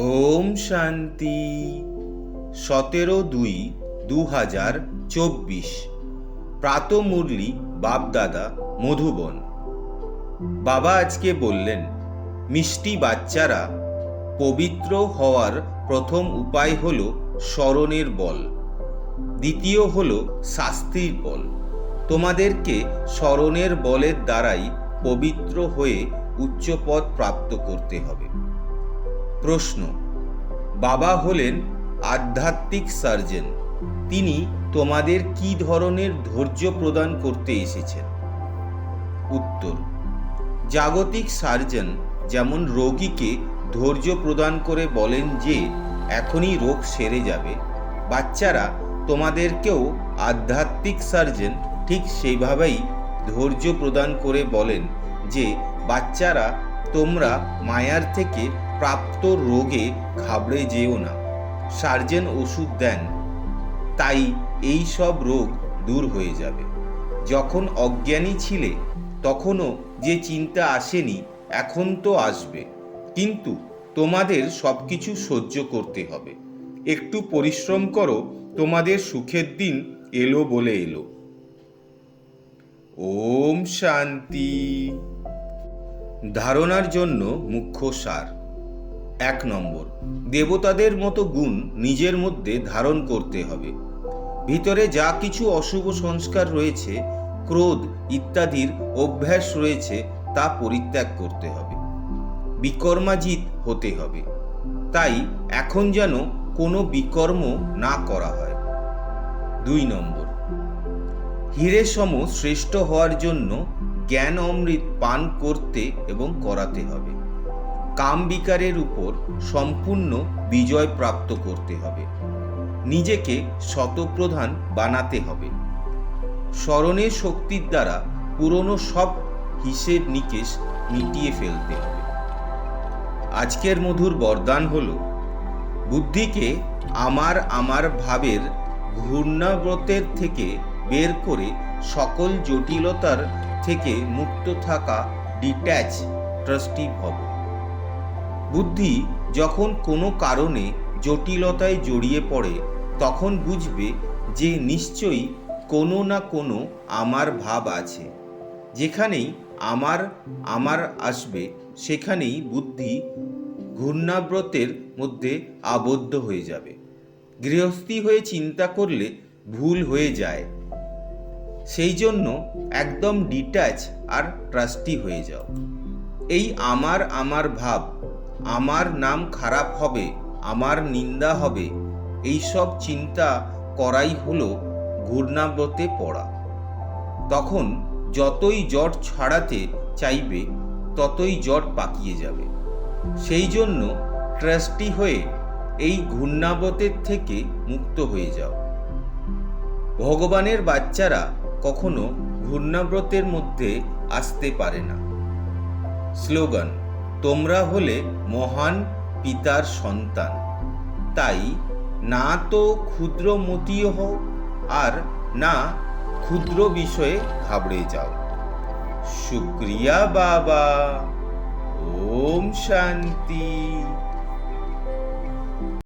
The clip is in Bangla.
ওম শান্তি। 17/2/2024 প্রাতঃমুরলি বাপদাদা মধুবন। বাবা আজকে বললেন, মিষ্টি বাচ্চারা, পবিত্র হওয়ার প্রথম উপায় হল স্মরণের বল, দ্বিতীয় হল শাস্ত্রীর বল। তোমাদেরকে স্মরণের বলের দ্বারাই পবিত্র হয়ে উচ্চপদ প্রাপ্ত করতে হবে। প্রশ্ন: বাবা হলেন আধ্যাত্মিক সার্জন, তিনি তোমাদের কি ধরনের ধৈর্য প্রদান করতে এসেছেন? উত্তর: জাগতিক সার্জন যেমন রোগীকে ধৈর্য প্রদান করে বলেন যে এখনই রোগ সেরে যাবে, বাচ্চারা তোমাদেরকেও আধ্যাত্মিক সার্জন ঠিক সেইভাবেই ধৈর্য প্রদান করে বলেন যে বাচ্চারা, তোমরা মায়ার থেকে প্রাপ্ত রোগে ঘাবড়ে যেও না। সার্জন ওষুধ দেন, তাই এই সব রোগ দূর হয়ে যাবে। যখন অজ্ঞানী ছিলে তখনও যে চিন্তা আসেনি, এখন তো আসবে, কিন্তু তোমাদের সব কিছু সহ্য করতে হবে। একটু পরিশ্রম করো, তোমাদের সুখের দিন এলো বলে এলো। ওম শান্তি। ধারণার জন্য মুখ্য সার। 1 নম্বর, দেবতাদের মতো গুণ নিজের মধ্যে ধারণ করতে হবে। ভিতরে যা কিছু অশুভ সংস্কার রয়েছে, ক্রোধ ইত্যাদির অভ্যাস রয়েছে, তা পরিত্যাগ করতে হবে। বিকর্মাজিত হতে হবে, তাই এখন যেন কোনো বিকর্ম না করা হয়। 2 নম্বর, হীরে সম শ্রেষ্ঠ হওয়ার জন্য জ্ঞান অমৃত পান করতে এবং করাতে হবে। কাম বিকারের উপর সম্পূর্ণ বিজয় প্রাপ্ত করতে হবে। নিজেকে শতপ্রধান বানাতে হবে। স্মরণের শক্তির দ্বারা পুরনো সব হিসেব নিকেশ মিটিয়ে ফেলতে হবে। আজকের মধুর বরদান হল, বুদ্ধিকে আমার ভাবের ঘূর্ণাবর্তের থেকে বের করে সকল জটিলতার থেকে মুক্ত থাকা ডিট্যাচ ট্রাস্টি ভব। বুদ্ধি যখন কোনো কারণে জটিলতায় জড়িয়ে পড়ে, তখন বুঝবে যে নিশ্চয়ই কোনো না কোনো আমার ভাব আছে। যেখানেই আমার আসবে, সেখানেই বুদ্ধি ঘূর্ণাবর্তের মধ্যে আবদ্ধ হয়ে যাবে। গৃহস্থী হয়ে চিন্তা করলে ভুল হয়ে যায়, সেই জন্য একদম ডিট্যাচ আর ট্রাস্টি হয়ে যাও। এই আমার ভাব, আমার নাম খারাপ হবে, আমার নিন্দা হবে, এই সব চিন্তা করাই হলো ঘূর্ণাবর্তে পড়া। তখন যতই জট ছাড়াতে চাইবে, ততই জট পাকিয়ে যাবে। সেই জন্য ট্রাস্টি হয়ে এই ঘূর্ণাবর্তের থেকে মুক্ত হয়ে যাও। ভগবানের বাচ্চারা কখনো ঘূর্ণাবর্তের মধ্যে আসতে পারে না। স্লোগান: তোমরা হলে মহান পিতার সন্তান, তাই না তো ক্ষুদ্র মতীয় হও আর না ক্ষুদ্র বিষয়ে ঘাবড়ে যাও। শুক্রিয়া বাবা। ওম শান্তি।